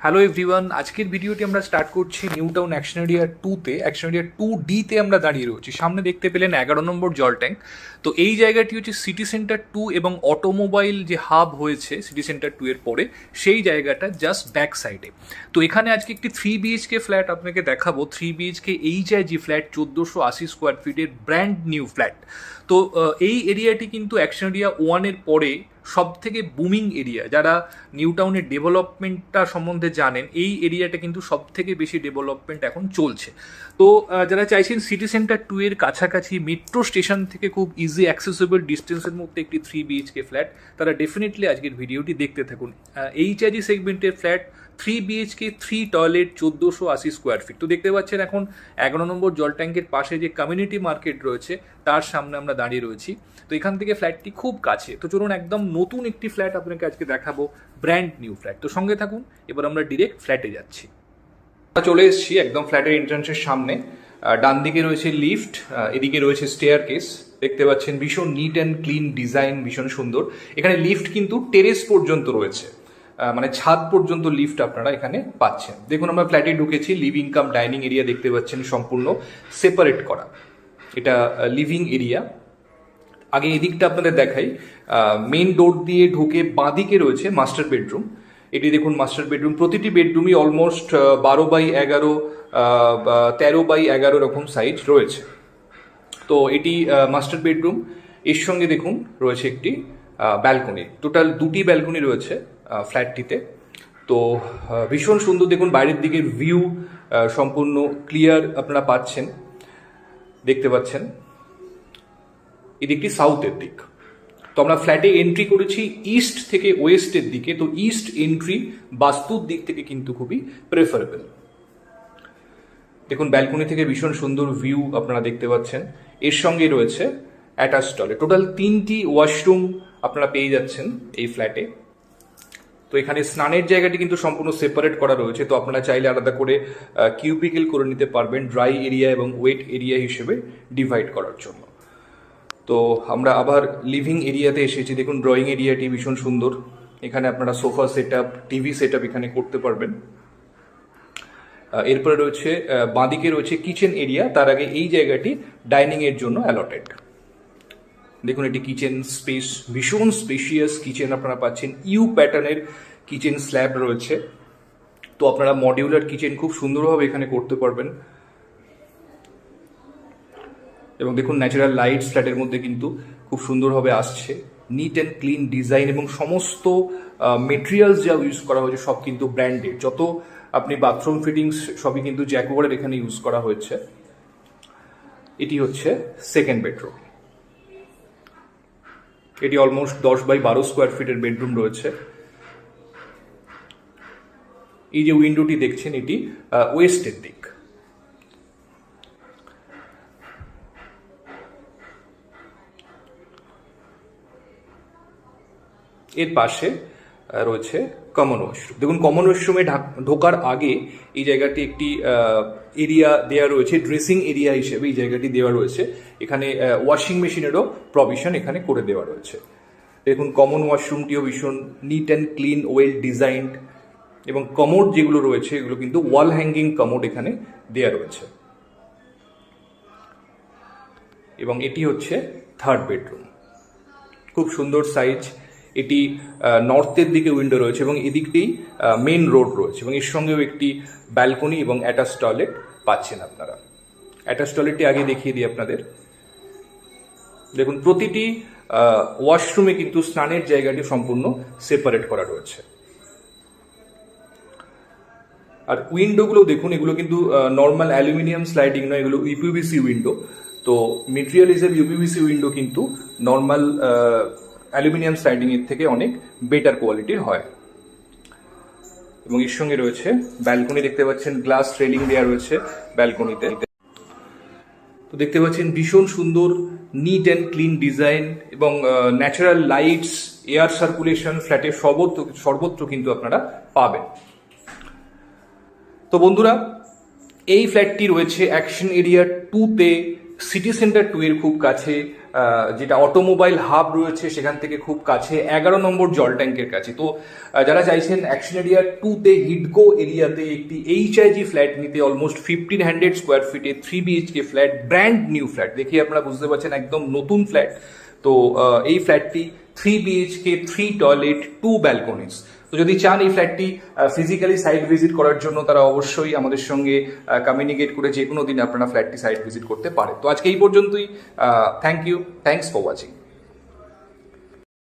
Hello everyone, আজকের ভিডিওটি আমরা স্টার্ট করছি নিউ টাউন অ্যাকশন এরিয়া 2-তে। অ্যাকশন এরিয়া 2D-তে আমরা দাঁড়িয়ে রয়েছি। সামনে দেখতে পেলেন 11 নম্বর জল ট্যাঙ্ক। তো এই জায়গাটি হচ্ছে সিটি সেন্টার 2 এবং অটোমোবাইল যে হাব হয়েছে সিটি সেন্টার 2 এর পরে, সেই জায়গাটা জাস্ট ব্যাক সাইডে। তো এখানে আজকে একটি 3 BHK ফ্ল্যাট আপনাকে দেখাবো। 3 BHK HIG ফ্ল্যাট, 1480 স্কোয়ার ফিটের ব্র্যান্ড নিউ ফ্ল্যাট। তো এই এরিয়াটি কিন্তু অ্যাকশন এরিয়া 1 এর পরে সব থেকে বুমিং এরিয়া। যারা নিউ টাউনের ডেভেলপমেন্টটা সম্বন্ধে জানেন, এই এরিয়াটা কিন্তু সব থেকে বেশি ডেভেলপমেন্ট এখন চলছে। তো যারা চাইছেন সিটি সেন্টার 2 এর কাছাকাছি মেট্রো স্টেশন থেকে খুব ইজি অ্যাক্সেসেবল ডিস্টেন্সের মধ্যে একটি 3 BHK ফ্ল্যাট, তারা ডেফিনেটলি আজকের ভিডিওটি দেখতে থাকুন। HIG সেগমেন্টের flat, 3 BHK 3 toilet, 1480 square feet. তো দেখতে পাচ্ছেন এখন 11 নম্বর জল ট্যাঙ্কের পাশে যে কমিউনিটি মার্কেট রয়েছে তার সামনে আমরা দাঁড়িয়ে রয়েছি। তো এখান থেকে ফ্ল্যাটটি খুব কাছে। তো চলুন একদম নতুন একটি ফ্ল্যাট আপনাকে আজকে দেখাবো, ব্র্যান্ড নিউ ফ্ল্যাট। তো সঙ্গে থাকুন, এবার আমরা ডিরেক্ট ফ্ল্যাটে যাচ্ছি। চলে এসেছি একদম ফ্ল্যাটের এন্ট্রান্সের সামনে। ডান দিকে রয়েছে লিফট, এদিকে রয়েছে স্টেয়ার কেস। দেখতে পাচ্ছেন ভীষণ নিট অ্যান্ড ক্লিন ডিজাইন, ভীষণ সুন্দর। এখানে লিফট কিন্তু টেরেস পর্যন্ত রয়েছে, মানে ছাদ পর্যন্ত লিফট আপনারা এখানে পাচ্ছেন। দেখুন আমরা ফ্ল্যাটে ঢুকেছি, লিভিং কাম ডাইনিং এরিয়া দেখতে পাচ্ছেন সম্পূর্ণ সেপারেট করা। এটা লিভিং এরিয়া। আগে এদিকটা আপনাদের দেখাই। মেইন ডোর দিয়ে ঢুকে বাঁদিকে রয়েছে মাস্টার বেডরুম। এটি দেখুন মাস্টার বেডরুম। প্রতিটি বেডরুমই অলমোস্ট 12x11, 13x11 এরকম সাইজ রয়েছে। তো এটি মাস্টার বেডরুম। এর সঙ্গে দেখুন রয়েছে একটি ব্যালকনি। টোটাল 2টি ব্যালকনি রয়েছে ফ্ল্যাটটিতে। তো ভীষণ সুন্দর। দেখুন বাইরের দিকের ভিউ সম্পূর্ণ ক্লিয়ার আপনারা পাচ্ছেন, দেখতে পাচ্ছেন। এদিকটি সাউথের দিক। তো আমরা ফ্ল্যাটে এন্ট্রি করেছি ইস্ট থেকে ওয়েস্টের দিকে। তো ইস্ট এন্ট্রি বাস্তুর দিক থেকে কিন্তু খুবই প্রেফারেবল। দেখুন ব্যালকনি থেকে ভীষণ সুন্দর ভিউ আপনারা দেখতে পাচ্ছেন। এর সঙ্গে রয়েছে অ্যাটাচ টয়লেট। টোটাল 3টি ওয়াশরুম আপনারা পেয়ে যাচ্ছেন এই ফ্ল্যাটে। তো এখানে স্নানের জায়গাটি কিন্তু সম্পূর্ণ সেপারেট করা রয়েছে। তো আপনারা চাইলে আলাদা করে কিউবিকেল করে নিতে পারবেন, ড্রাই এরিয়া এবং ওয়েট এরিয়া হিসেবে ডিভাইড করার জন্য। তো আমরা আবার লিভিং এরিয়াতে এসেছি। দেখুন ড্রয়িং এরিয়াটি ভীষণ সুন্দর। এখানে আপনারা sofa set up, TV set up এখানে করতে পারবেন। এরপরে রয়েছে বাঁদিকে রয়েছে কিচেন এরিয়া। তার আগে এই জায়গাটি ডাইনিং এর জন্য অ্যালটেড। দেখুন এটি কিচেন স্পেস, ভীষণ স্পেশিয়াস কিচেন আপনারা পাচ্ছেন। ইউ প্যাটার্নের কিচেন স্ল্যাব রয়েছে। তো আপনারা মডিউলার কিচেন খুব সুন্দরভাবে এখানে করতে পারবেন। এবং দেখুন ন্যাচারাল লাইটস ফ্ল্যাটের মধ্যে কিন্তু খুব সুন্দরভাবে আসছে। নিট অ্যান্ড ক্লিন ডিজাইন এবং সমস্ত মেটেরিয়ালস যা ইউজ করা হয়েছে সব কিন্তু ব্র্যান্ডেড। যত আপনি বাথরুম ফিটিংস সবই কিন্তু জ্যাকোয়ারের এখানে ইউজ করা হয়েছে। এটি হচ্ছে সেকেন্ড বেডরুম। এটি অলমোস্ট 10x12 স্কোয়ার ফিটের বেডরুম রয়েছে। এই যে উইন্ডোটি দেখছেন এটি ওয়েস্টের দিক। এর পাশে রয়েছে কমন ওয়াশরুম। দেখুন কমন ওয়াশরুমে ঢোকার আগে এই জায়গাটি একটি এরিয়া দেওয়া রয়েছে, ড্রেসিং এরিয়া হিসেবে এই জায়গাটি দেওয়া রয়েছে। এখানে ওয়াশিং মেশিনেরও প্রভিশন এখানে করে দেওয়া রয়েছে। দেখুন কমন ওয়াশরুমটিও ভীষণ neat and clean, well designed. এবং কমোড যেগুলো রয়েছে এগুলো কিন্তু ওয়াল হ্যাঙ্গিং কমোড এখানে দেওয়া রয়েছে। এবং এটি হচ্ছে থার্ড বেডরুম। খুব সুন্দর সাইজ। এটি নর্থের দিকে উইন্ডো রয়েছে এবং এদিকটি মেন রোড রয়েছে। এবং এর সঙ্গেও একটি ব্যালকনি এবং অ্যাটাচ টয়লেট পাচ্ছেন আপনারা। অ্যাটাচ টয়লেটটি আগে দেখিয়ে দিই আপনাদের। দেখুন প্রতিটি ওয়াশরুমে কিন্তু স্নানের জায়গাটি সম্পূর্ণ সেপারেট করা রয়েছে। আর উইন্ডোগুলো দেখুন, এগুলো কিন্তু নর্মাল অ্যালুমিনিয়াম স্লাইডিং নয়, এগুলো ইউপিভিসি উইন্ডো। তো মেটেরিয়াল হিসেবে ইউপিভিসি উইন্ডো কিন্তু নর্মাল অ্যালুমিনিয়াম স্লাইডিং এর থেকে অনেক বেটার কোয়ালিটির হয়। এবং এর সঙ্গে রয়েছে ব্যালকনি। দেখতে পাচ্ছেন গ্লাস রেলিং দেওয়া রয়েছে ব্যালকনিতে। তো দেখতে পাচ্ছেন ভীষণ সুন্দর নিট অ্যান্ড ক্লিন ডিজাইন এবং ন্যাচারাল লাইটস, এয়ার সার্কুলেশন ফ্ল্যাটে সর্বত্র কিন্তু আপনারা পাবেন। তো বন্ধুরা, এই ফ্ল্যাটটি রয়েছে অ্যাকশন এরিয়া 2-তে সিটি সেন্টার 2 এর খুব কাছে, যেটা অটোমোবাইল হাব রয়েছে সেখান থেকে খুব কাছে, 11 নম্বর জল ট্যাঙ্কের কাছে। তো যারা চাইছেন অ্যাকশন এরিয়া 2-তে হিডকো এরিয়াতে একটি এইচআইজি ফ্ল্যাট নিতে, অলমোস্ট 1500 স্কোয়ার ফিটে 3 BHK flat, brand new flat, দেখি আপনারা বুঝতে পারছেন একদম নতুন ফ্ল্যাট। তো এই ফ্ল্যাটটি 3 বিএইচকে, 3 টয়লেট, 2 ব্যালকনিজ। তো যদি চান এই ফ্ল্যাটটি ফিজিক্যালি সাইট ভিজিট করার জন্য, তারা অবশ্যই আমাদের সঙ্গে কমিউনিকেট করে যে কোনো দিন আপনারা ফ্ল্যাটটি সাইট ভিজিট করতে পারে। তো আজকে এই পর্যন্তই। Thank you, thanks for watching.